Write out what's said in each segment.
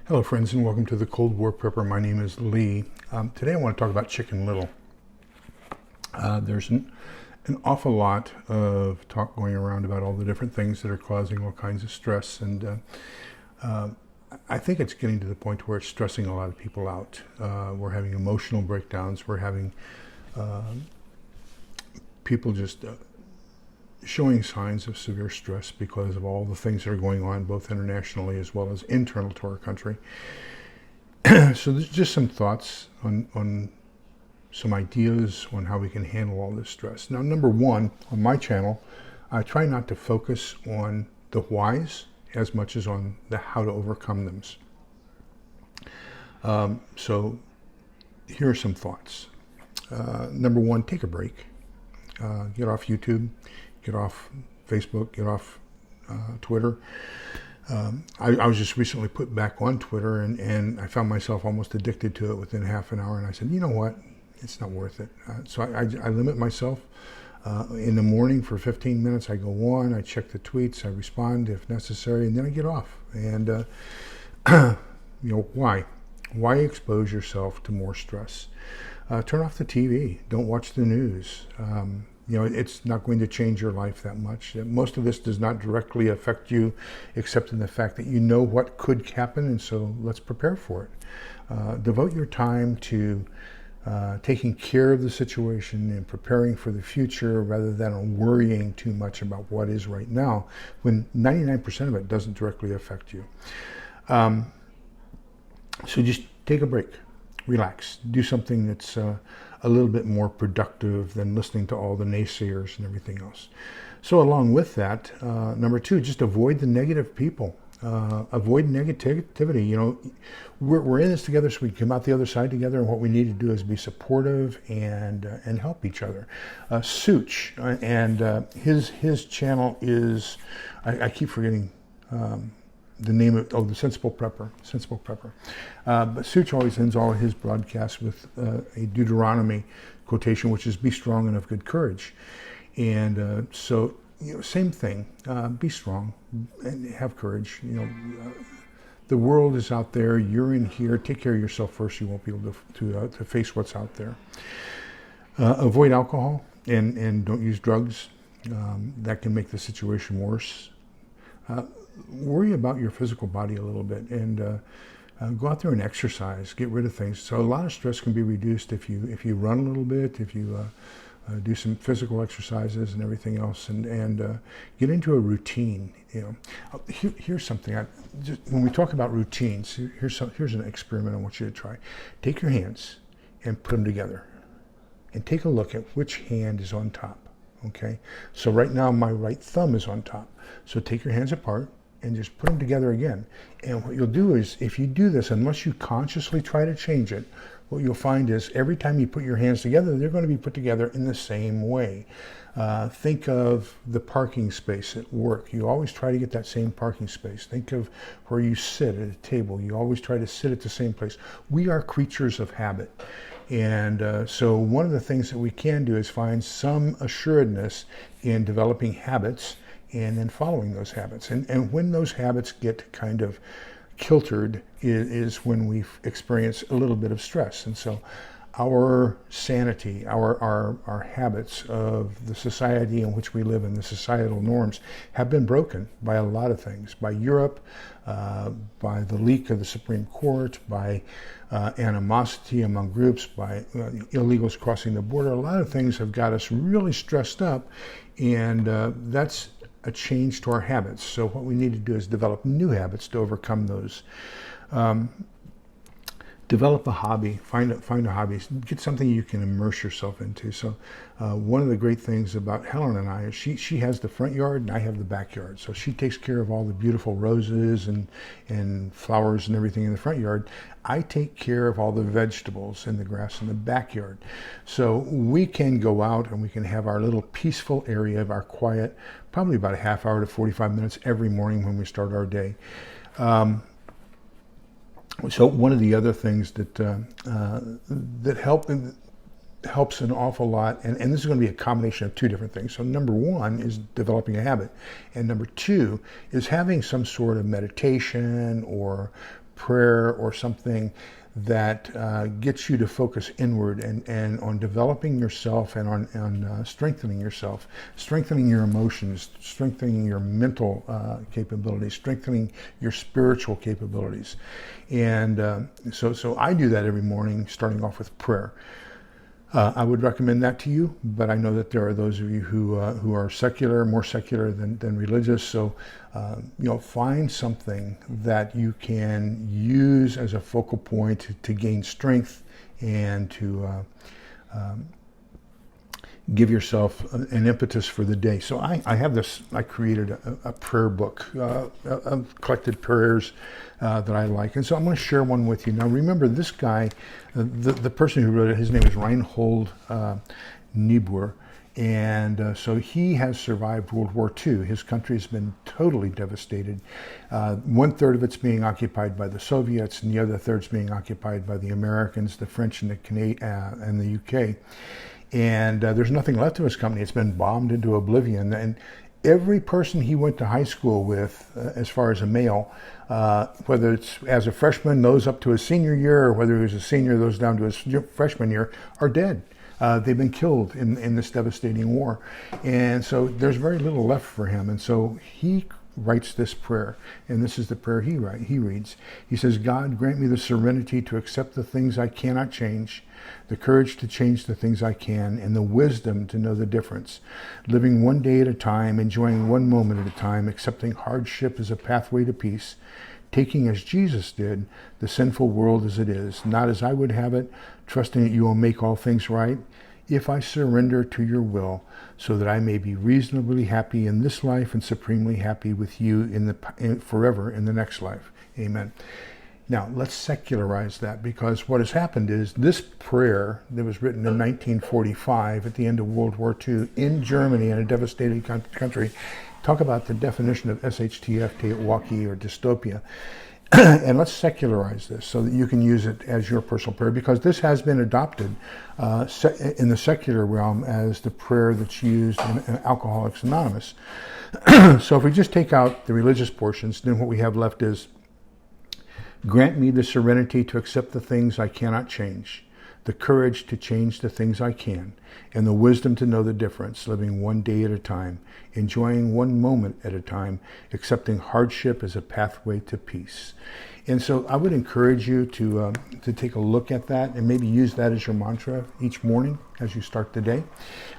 Hello friends, and welcome to the Cold War Prepper. My name is Lee. Today I want to talk about Chicken Little. There's an awful lot of talk going around about all the different things that are causing all kinds of stress, and I think it's getting to the point where it's stressing a lot of people out. We're having emotional breakdowns. We're having people just showing signs of severe stress because of all the things that are going on, both internationally as well as internal to our country. So there's just some thoughts on some ideas on how we can handle all this stress. Now, number one, on my channel, I try not to focus on the whys as much as on the how to overcome them. So here are some thoughts. Number one, take a break. Get off YouTube. Get off Facebook, get off Twitter. I was just recently put back on Twitter, and I found myself almost addicted to it within half an hour, and I said, you know what, it's not worth it. So I limit myself. In the morning for 15 minutes, I go on, I check the tweets, I respond if necessary, and then I get off. And, why? Why expose yourself to more stress? Turn off the TV. Don't watch the news. It's not going to change your life that much. Most of this does not directly affect you, except in the fact that you know what could happen, and so let's prepare for it. Devote your time to taking care of the situation and preparing for the future rather than worrying too much about what is right now, when 99% of it doesn't directly affect you. So just take a break. Relax. Do something that's a little bit more productive than listening to all the naysayers and everything else. So along with that, number two, just avoid the negative people. Avoid negativity. We're in this together, so we can come out the other side together, and what we need to do is be supportive and help each other. Such, and his channel is, I keep forgetting the name of, the Sensible Prepper. But Such always ends all of his broadcasts with a Deuteronomy quotation, which is, be strong and of good courage. And so, same thing, be strong and have courage. The world is out there, you're in here, take care of yourself first, you won't be able to face what's out there. Avoid alcohol and don't use drugs. That can make the situation worse. Worry about your physical body a little bit, and go out there and exercise. Get rid of things. So a lot of stress can be reduced if you run a little bit, if you do some physical exercises and everything else, and get into a routine. Here's something. When we talk about routines, here's an experiment I want you to try. Take your hands and put them together, and take a look at which hand is on top. Okay. So right now my right thumb is on top. So take your hands apart and just put them together again. And what you'll do is, if you do this, unless you consciously try to change it, what you'll find is every time you put your hands together, they're going to be put together in the same way. Think of the parking space at work. You always try to get that same parking space. Think of where you sit at a table. You always try to sit at the same place. We are creatures of habit. And so one of the things that we can do is find some assuredness in developing habits and then following those habits. And when those habits get kind of kiltered is when we experience a little bit of stress. And so our sanity, our habits of the society in which we live and the societal norms have been broken by a lot of things, by Europe, by the leak of the Supreme Court, by animosity among groups, by illegals crossing the border. A lot of things have got us really stressed up, and that's a change to our habits. So what we need to do is develop new habits to overcome those. Develop a hobby, find a hobby, get something you can immerse yourself into. So one of the great things about Helen and I is she has the front yard and I have the backyard. So she takes care of all the beautiful roses and flowers and everything in the front yard. I take care of all the vegetables and the grass in the backyard. So we can go out and we can have our little peaceful area of our quiet, probably about a half hour to 45 minutes every morning when we start our day. So one of the other things that helps an awful lot, and this is going to be a combination of two different things. So number one is developing a habit, and number two is having some sort of meditation or prayer or something that gets you to focus inward and on developing yourself and on strengthening yourself, strengthening your emotions, strengthening your mental capabilities, strengthening your spiritual capabilities. And so I do that every morning, starting off with prayer. I would recommend that to you, but I know that there are those of you who are secular, more secular than religious. So, find something that you can use as a focal point to gain strength and to give yourself an impetus for the day. So I have this, I created a prayer book of collected prayers that I like. And so I'm going to share one with you. Now remember, this guy, the person who wrote it, his name is Reinhold Niebuhr. And so he has survived World War II. His country has been totally devastated. 1/3 of it's being occupied by the Soviets, and the other third's being occupied by the Americans, the French, and the UK. And there's nothing left of his company. It's been bombed into oblivion. And every person he went to high school with, as far as a male, whether it's as a freshman, those up to his senior year, or whether he was a senior, those down to his freshman year, are dead. They've been killed in this devastating war. And so there's very little left for him. And so he writes this prayer, and this is the prayer he reads. He says, God, grant me the serenity to accept the things I cannot change, the courage to change the things I can, and the wisdom to know the difference. Living one day at a time, enjoying one moment at a time, accepting hardship as a pathway to peace, taking as Jesus did the sinful world as it is, not as I would have it, trusting that you will make all things right, if I surrender to your will, so that I may be reasonably happy in this life and supremely happy with you forever in the next life. Amen. Now, let's secularize that, because what has happened is this prayer that was written in 1945 at the end of World War II in Germany, in a devastated country. Talk about the definition of shtf, teotwawki, or dystopia. And let's secularize this so that you can use it as your personal prayer, because this has been adopted in the secular realm as the prayer that's used in Alcoholics Anonymous. So if we just take out the religious portions, then what we have left is, grant me the serenity to accept the things I cannot change, the courage to change the things I can, and the wisdom to know the difference, living one day at a time, enjoying one moment at a time, accepting hardship as a pathway to peace. And so I would encourage you to take a look at that and maybe use that as your mantra each morning as you start the day.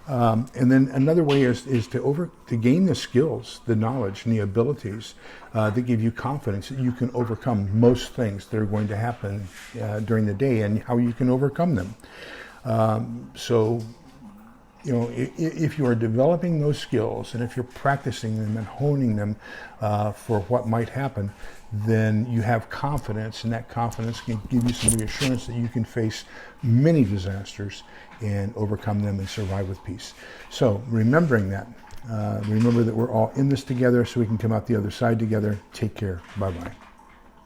And then another way is to gain the skills, the knowledge, and the abilities that give you confidence that you can overcome most things that are going to happen during the day, and how you can overcome them. If you are developing those skills, and if you're practicing them and honing them for what might happen, then you have confidence, and that confidence can give you some reassurance that you can face many disasters and overcome them and survive with peace. So remembering that, remember that we're all in this together, so we can come out the other side together. Take care. Bye-bye.